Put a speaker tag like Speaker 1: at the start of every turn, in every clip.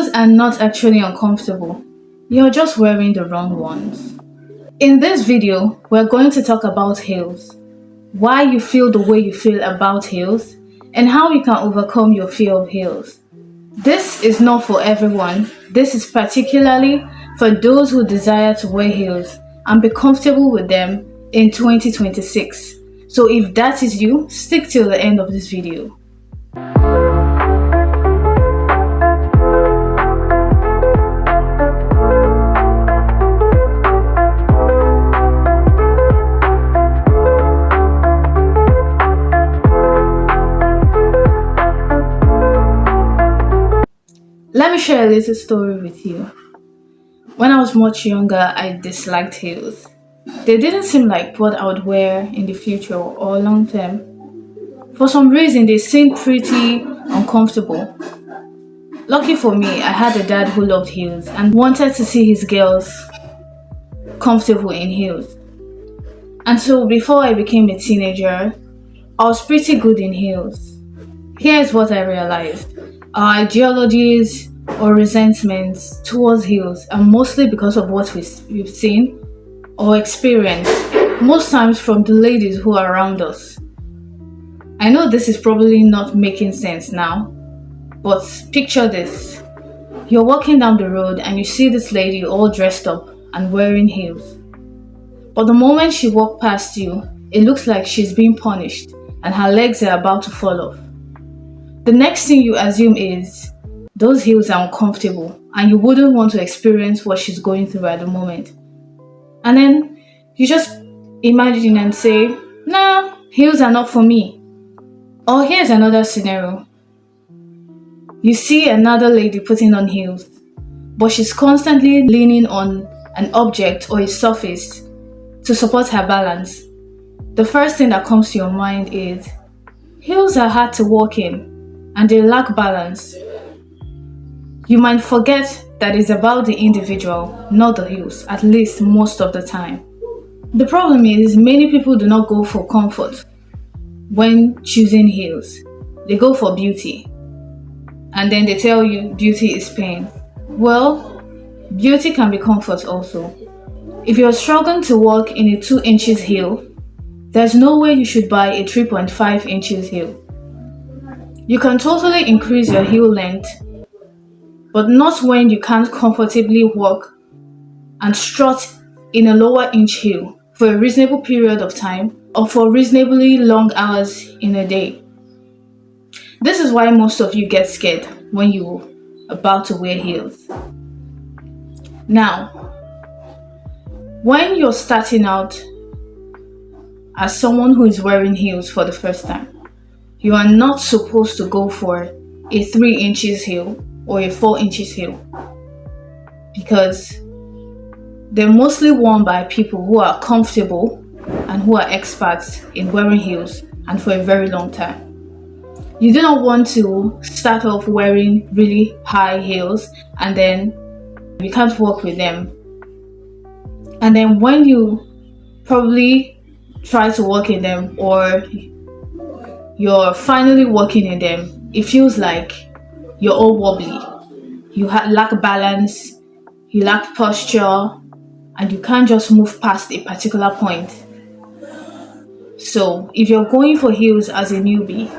Speaker 1: Heels are not actually uncomfortable. You're just wearing the wrong ones. In this video, we're going to talk about heels, why you feel the way you feel about heels, and how you can overcome your fear of heels. This is not for everyone. This is particularly for those who desire to wear heels and be comfortable with them in 2026. So if that is you, stick till the end of this video. Let me share a little story with you. When I was much younger, I disliked heels. They didn't seem like what I would wear in the future or long term. For some reason, they seemed pretty uncomfortable. Lucky for me, I had a dad who loved heels and wanted to see his girls comfortable in heels. And so before I became a teenager, I was pretty good in heels. Here's what I realized. Our ideologies or resentments towards heels are mostly because of what we've seen or experienced, most times from the ladies who are around us. I know this is probably not making sense now, but picture this. You're walking down the road and you see this lady all dressed up and wearing heels. But the moment she walks past you, it looks like she's being punished and her legs are about to fall off. The next thing you assume is those heels are uncomfortable and you wouldn't want to experience what she's going through at the moment. And then you just imagine and say, nah, heels are not for me. Or here's another scenario. You see another lady putting on heels, but she's constantly leaning on an object or a surface to support her balance. The first thing that comes to your mind is, heels are hard to walk in and they lack balance. You might forget that it's about the individual, not the heels, at least most of the time. The problem is many people do not go for comfort when choosing heels. They go for beauty. And then they tell you beauty is pain. Well, beauty can be comfort also. If you're struggling to walk in a 2 inches heel, there's no way you should buy a 3.5 inches heel. You can totally increase your heel length, but not when you can't comfortably walk and strut in a lower inch heel for a reasonable period of time or for reasonably long hours in a day. This is why most of you get scared when you're about to wear heels. Now, when you're starting out as someone who is wearing heels for the first time, you are not supposed to go for a 3 inches heel or a 4 inches heel because they're mostly worn by people who are comfortable and who are experts in wearing heels and for a very long time. You do not want to start off wearing really high heels and then you can't walk with them. And then when you probably try to walk in them or you're finally walking in them, it feels like you're all wobbly. You lack balance, you lack posture, and you can't just move past a particular point. So if you're going for heels as a newbie,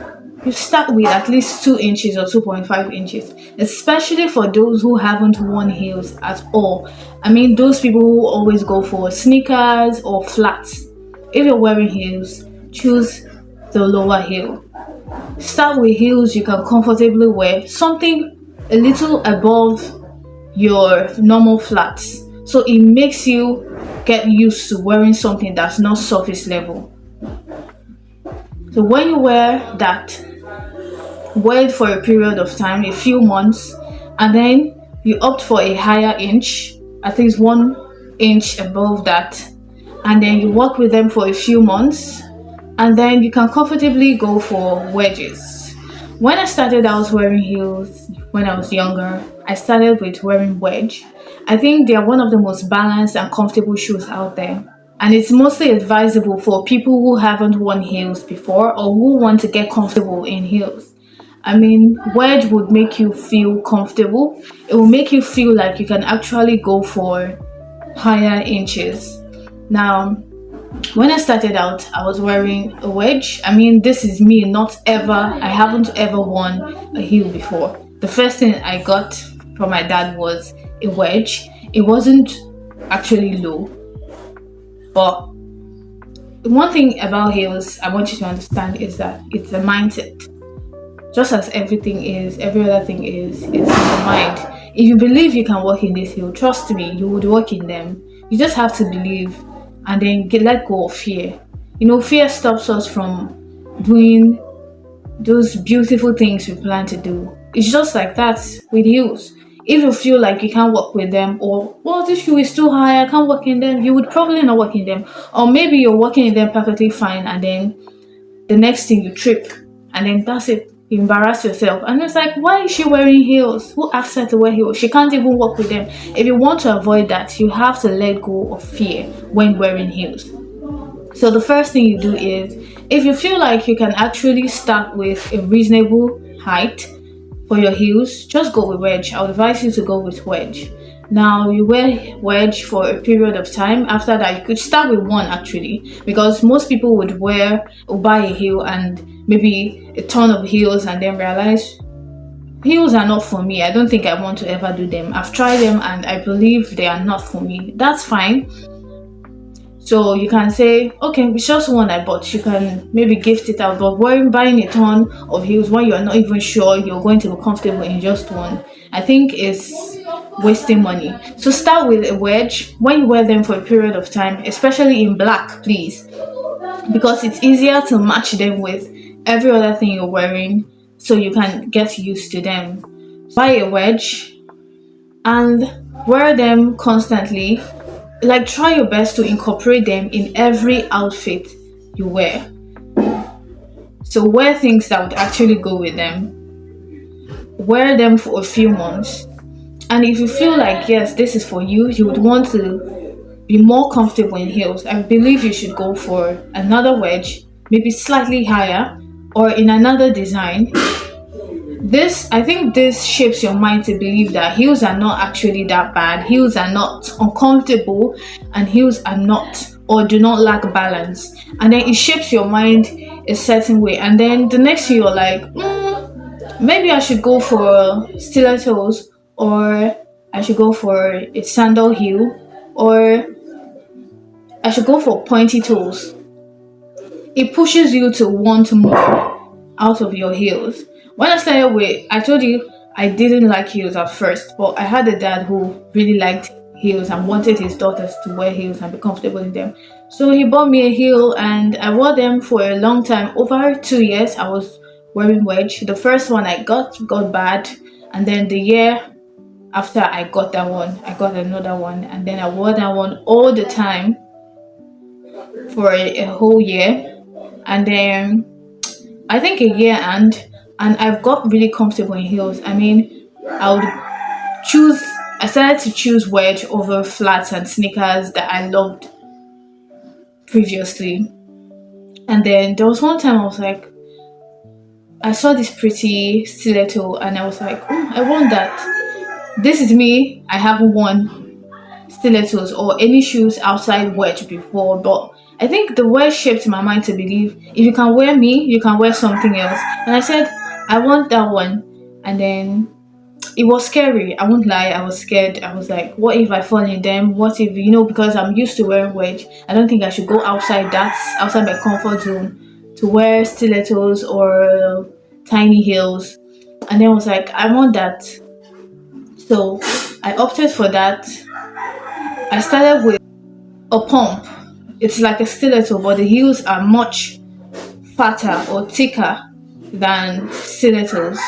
Speaker 1: you start with at least 2 inches or 2.5 inches, especially for those who haven't worn heels at all. I mean, those people who always go for sneakers or flats. If you're wearing heels, choose the lower heel. Start with heels you can comfortably wear, something a little above your normal flats, so it makes you get used to wearing something that's not surface level. So when you wear that, wear it for a period of time, a few months, and then you opt for a higher inch, at least 1 inch above that, and then you walk with them for a few months, and then you can comfortably go for wedges. When I started out wearing heels when I was younger, I started with wearing wedge. I think they are one of the most balanced and comfortable shoes out there. And it's mostly advisable for people who haven't worn heels before or who want to get comfortable in heels. I mean, wedge would make you feel comfortable. It will make you feel like you can actually go for higher inches. Now, when I started out, I was wearing a wedge. I mean, this is me, not ever, I haven't ever worn a heel before. The first thing I got from my dad was a wedge. It wasn't actually low, but one thing about heels I want you to understand is that it's a mindset. Just as everything is, every other thing is, it's in the mind. If you believe you can walk in this hill, trust me, you would walk in them. You just have to believe and then let go of fear. You know, fear stops us from doing those beautiful things we plan to do. It's just like that with heels. If you feel like you can't walk with them, or well, this shoe is too high, I can't walk in them, you would probably not walk in them. Or maybe you're walking in them perfectly fine, and then the next thing you trip, and then that's it. You embarrass yourself, and it's like, why is she wearing heels? Who asked her to wear heels? She can't even walk with them. If you want to avoid that, you have to let go of fear when wearing heels. So the first thing you do is, if you feel like you can actually start with a reasonable height for your heels, just go with wedge. I would advise you to go with wedge. Now you wear wedge for a period of time. After that, you could start with one actually, because most people would wear or buy a heel and maybe a ton of heels and then realize heels are not for me. I don't think I want to ever do them. I've tried them and I believe they are not for me. That's fine. So you can say, okay, it's just one I bought. You can maybe gift it out, but buying a ton of heels when you're not even sure you're going to be comfortable in just one, I think is wasting money. So start with a wedge. When you wear them for a period of time, especially in black, please, because it's easier to match them with every other thing you're wearing, so you can get used to them. Buy a wedge and wear them constantly. Like, try your best to incorporate them in every outfit you wear. So wear things that would actually go with them. Wear them for a few months. And if you feel like yes, this is for you, you would want to be more comfortable in heels, I believe you should go for another wedge, maybe slightly higher or in another design. I think this shapes your mind to believe that heels are not actually that bad, heels are not uncomfortable, and heels are not or do not lack balance. And then it shapes your mind a certain way. And then the next thing you're like, maybe I should go for stilettos, or I should go for a sandal heel, or I should go for pointy toes. It pushes you to want more out of your heels. When I started with, I told you I didn't like heels at first, but I had a dad who really liked heels and wanted his daughters to wear heels and be comfortable in them. So he bought me a heel and I wore them for a long time. Over 2 years, I was wearing wedge. The first one I got bad, and then the year after I got that one, I got another one, and then I wore that one all the time for a whole year. And then I think a year and I've got really comfortable in heels. I mean, I would choose I started to choose wedge over flats and sneakers that I loved previously. And then there was one time I was like, I saw this pretty stiletto and I was like, oh, I want that. This is me. I haven't worn stilettos or any shoes outside wedge before, but I think the wedge shaped my mind to believe if you can wear me, you can wear something else. And I said, I want that one. And then it was scary. I won't lie, I was scared. I was like, what if I fall in them? What if, because I'm used to wearing wedge, I don't think I should go outside my comfort zone to wear stilettos or tiny heels. And then I was like, I want that. So I opted for that. I started with a pump. It's like a stiletto, but the heels are much fatter or thicker than stilettos.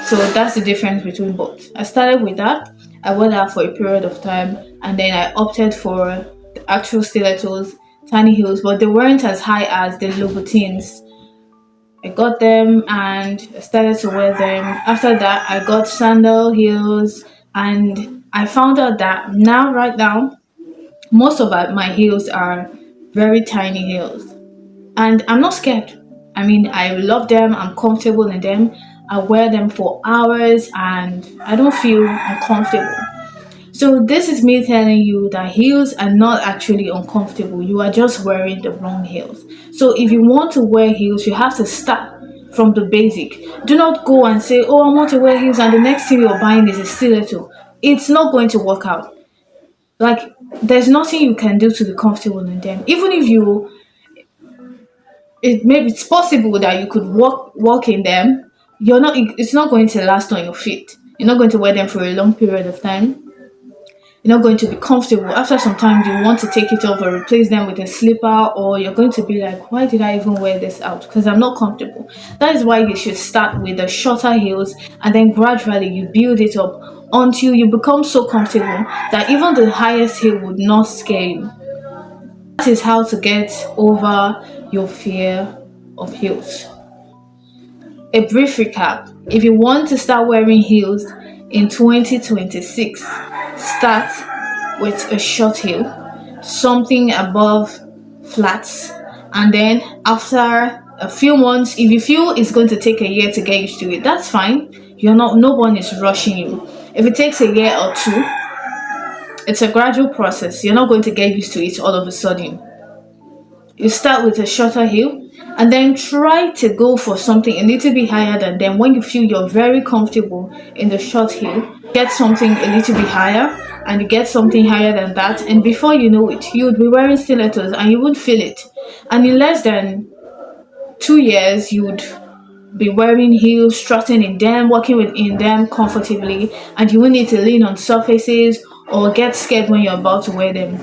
Speaker 1: So that's the difference between both. I started with that. I wore that for a period of time, and then I opted for the actual stilettos, tiny heels, but they weren't as high as the Louboutins. I got them and I started to wear them. After that, I got sandal heels, and I found out that right now, most of my heels are very tiny heels, and I'm not scared. I mean, I love them, I'm comfortable in them. I wear them for hours and I don't feel uncomfortable. So this is me telling you that heels are not actually uncomfortable. You are just wearing the wrong heels. So if you want to wear heels, you have to start from the basic. Do not go and say, "Oh, I want to wear heels," and the next thing you're buying is a stiletto. It's not going to work out. Like there's nothing you can do to be comfortable in them. Even if you, it's possible that you could walk in them. You're not. It's not going to last on your feet. You're not going to wear them for a long period of time. You're not going to be comfortable. After some time, you want to take it off or replace them with a slipper, or you're going to be like, why did I even wear this out? Because I'm not comfortable. That is why you should start with the shorter heels and then gradually you build it up until you become so comfortable that even the highest heel would not scare you. That is how to get over your fear of heels. A brief recap: if you want to start wearing heels in 2026, start with a short heel, something above flats, and then after a few months, if you feel it's going to take a year to get used to it, that's fine. No one is rushing you. If it takes a year or two, it's a gradual process. You're not going to get used to it all of a sudden. You start with a shorter heel and then try to go for something a little bit higher than them. When you feel you're very comfortable in the short heel, get something a little bit higher and you get something higher than that, and before you know it, you would be wearing stilettos and you wouldn't feel it. And in less than 2 years, you would be wearing heels, strutting in them, walking in them comfortably, and you won't need to lean on surfaces or get scared when you're about to wear them.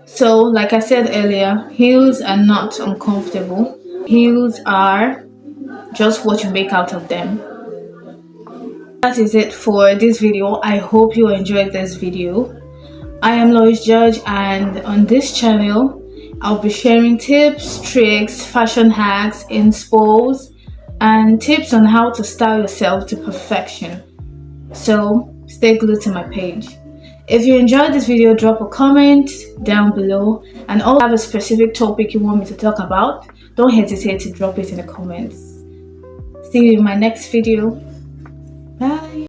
Speaker 1: So, like I said earlier, heels are not uncomfortable. Heels are just what you make out of them. That is it for this video. I hope you enjoyed this video. I am Lois Judge, and on this channel, I'll be sharing tips, tricks, fashion hacks, inspos, and tips on how to style yourself to perfection. So, stay glued to my page. If you enjoyed this video, drop a comment down below, and also have a specific topic you want me to talk about, don't hesitate to drop it in the comments. See you in my next video.